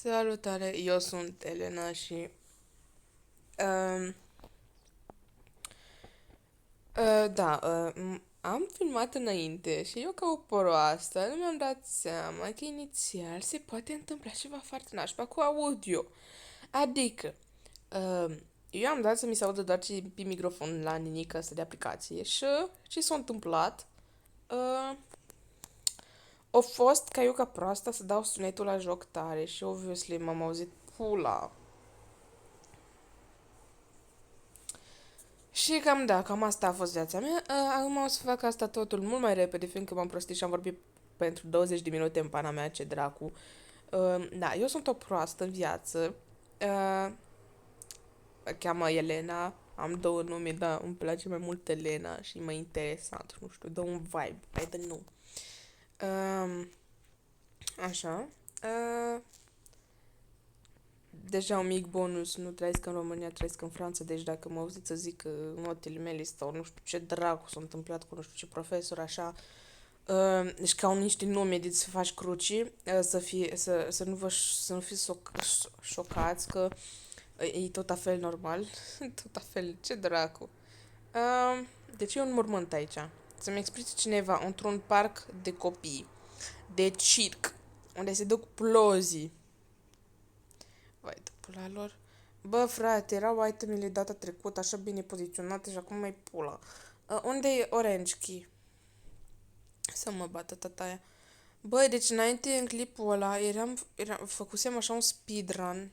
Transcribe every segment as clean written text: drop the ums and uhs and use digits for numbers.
Salutare, eu sunt Elena și um, am filmat înainte și eu ca o proastă nu mi-am dat seama că inițial se poate întâmpla ceva foarte nașpa cu audio. Adică, eu am dat să mi se audă doar pe microfon la nimic ăsta de aplicație și ce s-a întâmplat? Uh, a fost ca eu ca proasta să dau sunetul la joc tare și obviously m-am auzit pula. Și cam asta a fost viața mea. Acum o să fac asta totul mult mai repede, fiindcă m-am prostit și am vorbit pentru 20 de minute în pana mea, ce dracu. Da, eu sunt o proastă în viață. Mă cheamă Elena, am două nume, dar îmi place mai mult Elena și e mai interesant, nu știu, dă un vibe, I don't know. Uh, așa. Uh, Deja un mic bonus, nu trăiesc în România, trăiesc în Franța, deci dacă mă auziți să zic că notele mele sau nu știu ce dracu s-a întâmplat cu nu știu ce profesor, așa, deci ca niște nume de să faci cruci, să nu fiți șocați că e tot a fel normal, tot a fel, ce dracu. Deci e un mormânt aici. Să-mi explice cineva, într-un parc de copii, de circ, unde se duc plozii. Vai de pula lor. Bă, frate, erau itemele data trecută așa bine poziționate și acum mai pula. Unde e Orange Key? Să mă bată tataia. Băi, deci înainte în clipul ăla făcusem așa un speedrun.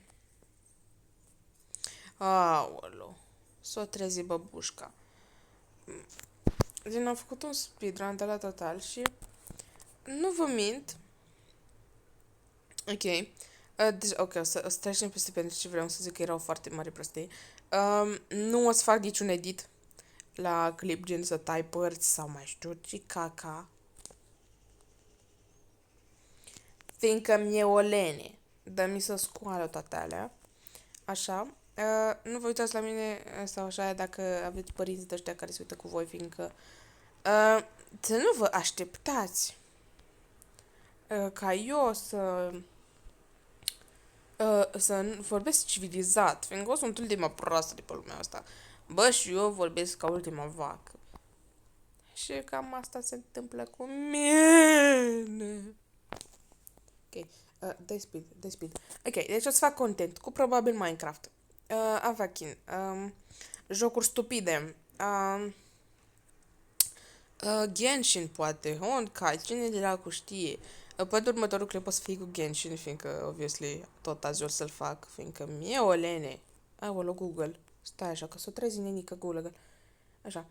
Aolo. S-o trezi băbușca. Deci am făcut un speedrun de la total și nu vă mint. Ok. Deci, ok, o să trecem peste pentru ce vreau să zic că erau foarte mari prostii. Nu o să fac niciun edit la clip, gen să tai părți sau mai știu ce caca. Fiindcă mi-e o lene. Dar mi să scoală toate alea. Așa. Nu vă uitați la mine sau așa dacă aveți părinți de ăștia care se uită cu voi, fiindcă să nu vă așteptați ca eu să vorbesc civilizat, fiindcă eu sunt ultima proastă de pe lumea asta. Bă, și eu vorbesc ca ultima vacă. Și cam asta se întâmplă cu mine. Ok, dai speed. Ok, deci o să fac content cu probabil Minecraft. Avachin. Jocuri stupide. Genshin, poate. Honkai, cine de la cu știe. Poate următorul clip o să fie cu Genshin, fiindcă, obviously, tot azi o să-l fac, fiindcă mie o lene. Aolo, Google. Stai așa, că s-o trezi nenică Google. Așa.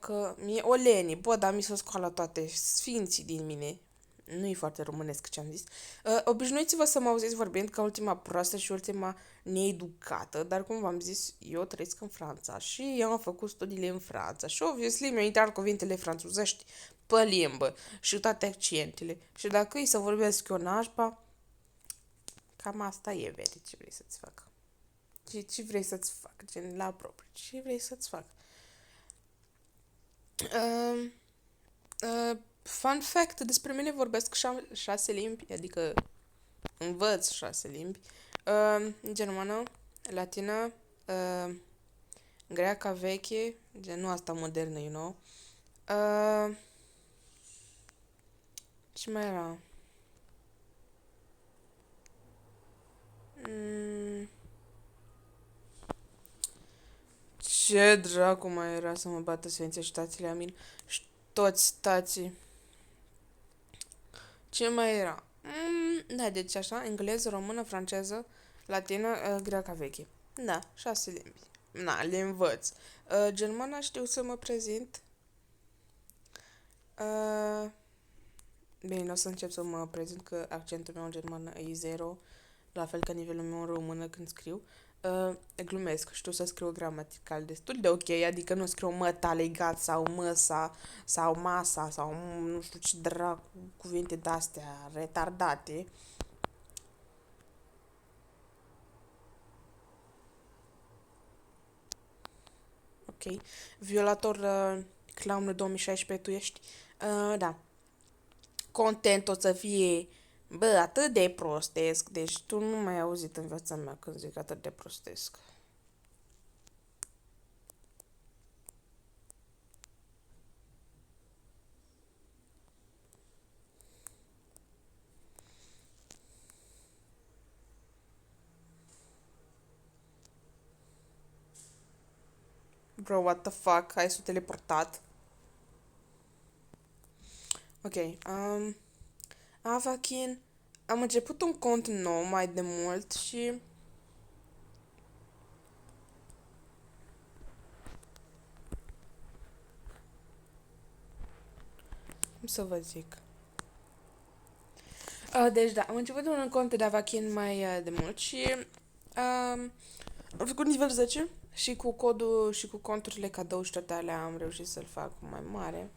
Că mie o lene, bă, dar mi se scoală toate sfinții din mine. Nu e foarte românesc ce am zis. Obișnuiți-vă să mă auziți vorbind ca ultima proastă și ultima needucată, dar cum v-am zis, eu trăiesc în Franța și eu am făcut studiile în Franța și obviously mi-au intrat cuvintele franțuzești pe limbă și toate accentele. Și dacă e să vorbesc eu nașpa, cam asta e, vede, ce vrei să-ți fac. Ce vrei să-ți fac, gen la propriu, ce vrei să-ți fac. Uh, Fun fact, despre mine vorbesc 6 limbi, adică învăț 6 limbi. Germană, latină, greaca veche, gen nu asta modernă, you know. Ce mai era? Mm, ce dracu mai era să mă bată sfinții și tațile amin? Și toți tații. Ce mai era? Da, deci așa, engleză, română, franceză, latină, greaca veche. Da, 6 limbi. Na, le învăț. Germana știu să mă prezint. Uh, Bine, nu o să încep să mă prezint că accentul meu în germană e zero, la fel ca nivelul meu în română când scriu. Glumesc, știu să scriu gramatical destul de ok, adică nu scriu măta legat sau măsa sau masa sau nu știu ce dracu cuvinte de-astea retardate. Ok. Violator clown 2016 tu ești. Da. Content o să fie Bă, atât de prostesc, deci tu nu mai ai auzit în viața mea când zic atât de prostesc. Bro, what the fuck? Hai s-o teleportat. Ok, Avakin, am început un cont nou mai de mult și... Cum să vă zic? Deci da, am început un cont de Avakin mai de mult și... Am făcut nivel 10 și cu codul și cu conturile cadou și toate alea am reușit să-l fac mai mare.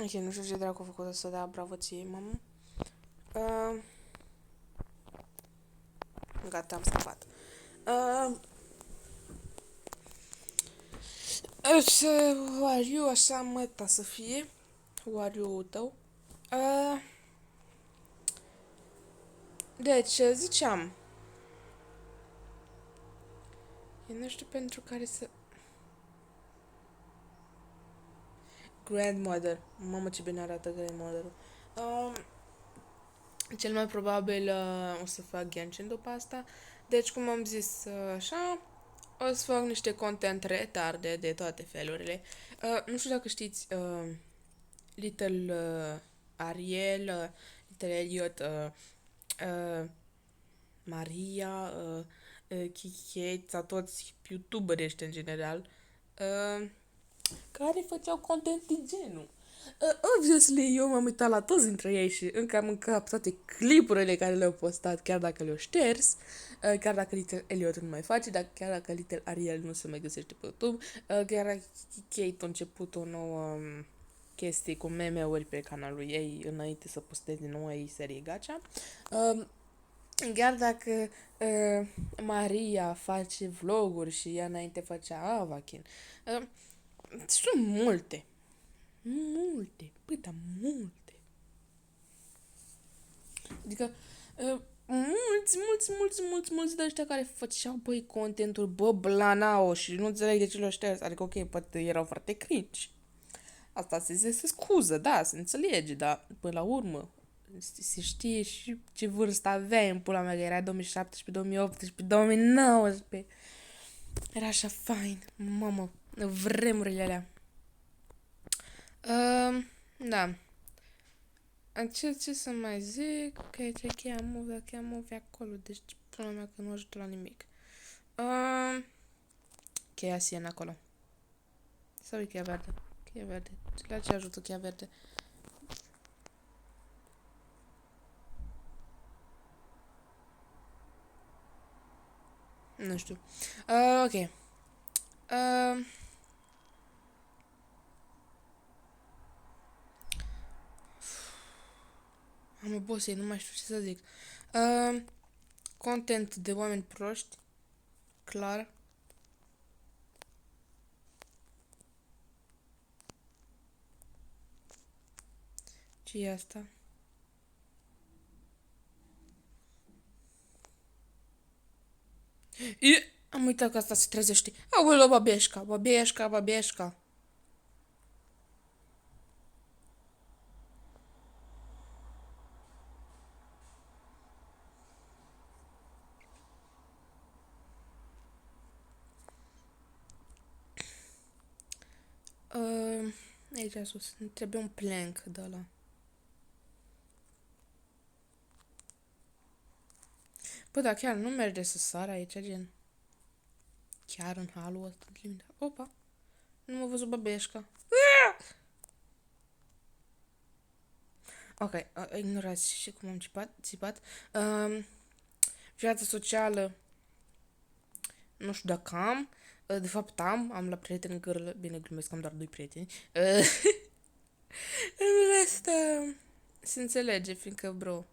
Ok, nu știu ce dracu a făcut asta, dar bravo ție, mamă. Uh, Gata, am scăpat. Wariu, așa măta să fie. Wariu tău. Uh, deci, ziceam. Eu nu știu pentru care să... Grandmother. Mamă, ce bine arată Grandmother-ul. Cel mai probabil o să fac Genshin după asta. Deci, cum am zis așa, o să fac niște content retarde de toate felurile. Nu știu dacă știți Little Ariel, Little Elliot, Maria, Kiki, sau toți youtuberii ăștia în general, care făceau content de genul. Obviously, eu m-am uitat la toți dintre ei și încă am în cap toate clipurile care le-au postat, chiar dacă le-au șters, chiar dacă Little Elliot nu mai face, dar chiar dacă Little Ariel nu se mai găsește pe YouTube, chiar dacă Kate a început o nouă chestie cu meme-uri pe canalul ei înainte să posteze noua ei serie gacha. Chiar dacă Maria face vloguri și ea înainte făcea Avakin, sunt multe. Multe. Păi, da, multe. Adică, mulți de ăștia care făceau, băi, contentul, bă, blanao și nu înțeleg de ce le șters. Adică, ok, poate erau foarte cringe. Asta se scuză, da, se înțelege, dar până la urmă se știe și ce vârstă aveai în pula mea, că era 2017, 2018, 2019. Era așa fain, mamă, vremurile alea. Da. Ce să mai zic? Ok, ce cheia move acolo, deci pula mea că nu ajută la nimic. Cheia sienă acolo. Sau e cheia verde? Cheia verde. La ce ajută cheia verde? Nu știu. Ok. Am obosit, nu mai știu ce să zic. Content de oameni proști. Clar. Ce e asta? Am uitat că asta se trezește. Aoleu, babieșca, babieșca, babieșca. Aici sus. Îmi trebuie un plank de ăla. Bă, dar chiar nu merge să sar aici, gen. Chiar în halul ăsta de limita. Opa! Nu m-a văzut băbeșca. Ok, ignorați și cum am țipat. Viața socială Nu știu dacă am. De fapt am la prieten gârlă. Bine, glumesc că am doar 2 prieteni. În rest, se înțelege, fiindcă, bro,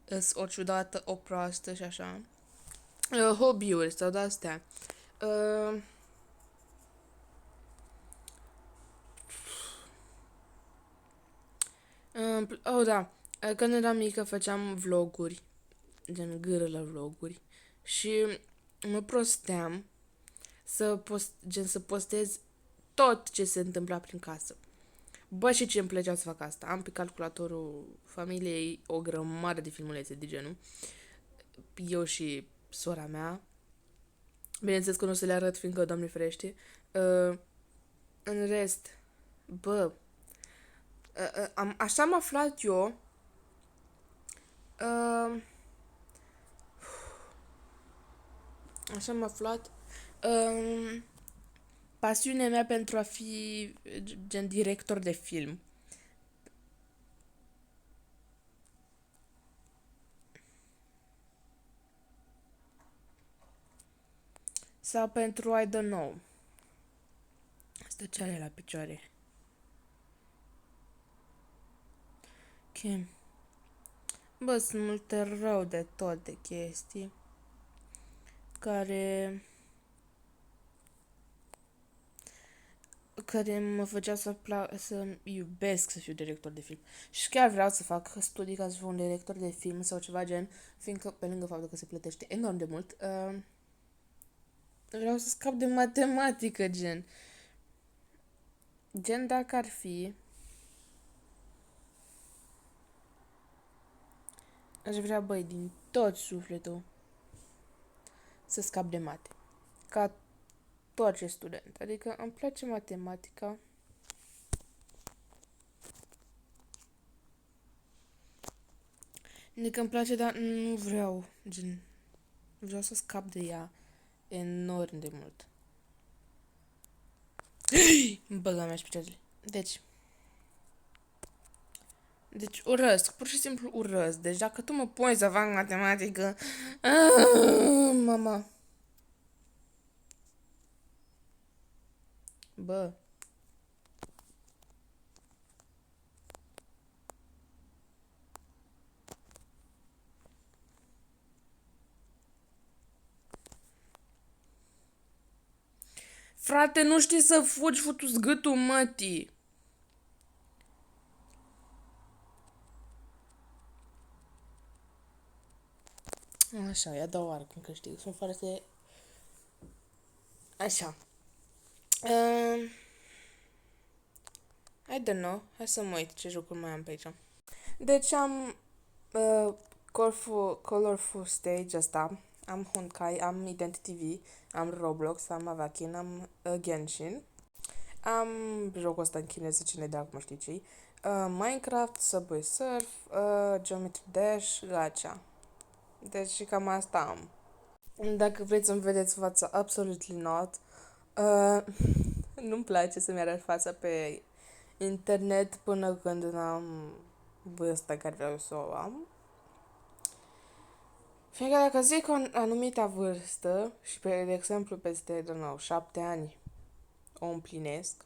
îs o ciudată, o proastă și așa. Hobby-uri sau de-astea. Uh, oh, da. Când eram mică făceam vloguri. Gen gârlă vloguri. Și mă prosteam să postez tot ce se întâmpla prin casă. Bă, și ce îmi plăcea să fac asta. Am pe calculatorul familiei o grămadă de filmulețe de genul. Eu și sora mea. Bineînțeles că nu o să le arăt, fiindcă, Doamne ferește. În rest, bă, așa am aflat eu. Uh, Așa am aflat. Pasiunea mea pentru a fi gen director de film. Sau pentru, I don't know. Asta ce are la picioare? Ok. Bă, sunt multe rău de tot de chestii care mă făcea să iubesc să fiu director de film. Și chiar vreau să fac studii ca să fiu un director de film sau ceva gen, fiindcă pe lângă faptul că se plătește enorm de mult, vreau să scap de matematică, gen. Gen dacă ar fi, aș vrea, băi, din tot sufletul să scap de mate. Ca orice student. Adică îmi place matematica. Adică îmi place, dar nu vreau, gen, vreau să scap de ea enorm de mult. Îmi băga mea și picioarele. Deci urăsc, pur și simplu urăsc. Deci dacă tu mă pui să fac matematică, mama. Bă. Frate, nu știi să fugi, futu-ți gâtul mătii. Așa, ia dau oară cum câștig. Sunt foarte... Așa. I don't know. Hai să mă uit ce jocuri mai am pe aici. Deci am Colorful Stage ăsta. Am Honkai, am Identity V, am Roblox, am Avakin, am Genshin. Am jocul ăsta în chineză, cine de acum știi ce Minecraft, Subway Surf, Geometry Dash, Gacha. Deci cam asta am. Dacă vreți să-mi vedeți fața, absolutely not. Nu-mi place să-mi arăt fața pe internet până când n-am vârsta care vreau să o am. Fiindcă dacă zic o anumită vârstă și, de exemplu, peste, don't know, 7 ani o împlinesc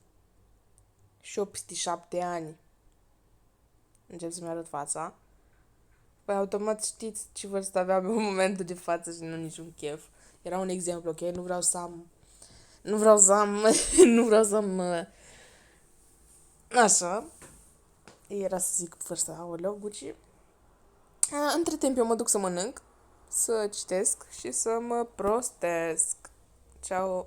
și eu peste 7 ani încep să-mi arăt fața, păi automat știți ce vârstă aveam în momentul de față și nu niciun chef. Era un exemplu, ok? Nu vreau să am... nu vreau să am... Așa. Era să zic vârsta, aoleu, Gucci. Între timp eu mă duc să mănânc, să citesc și să mă prostesc. Ciao.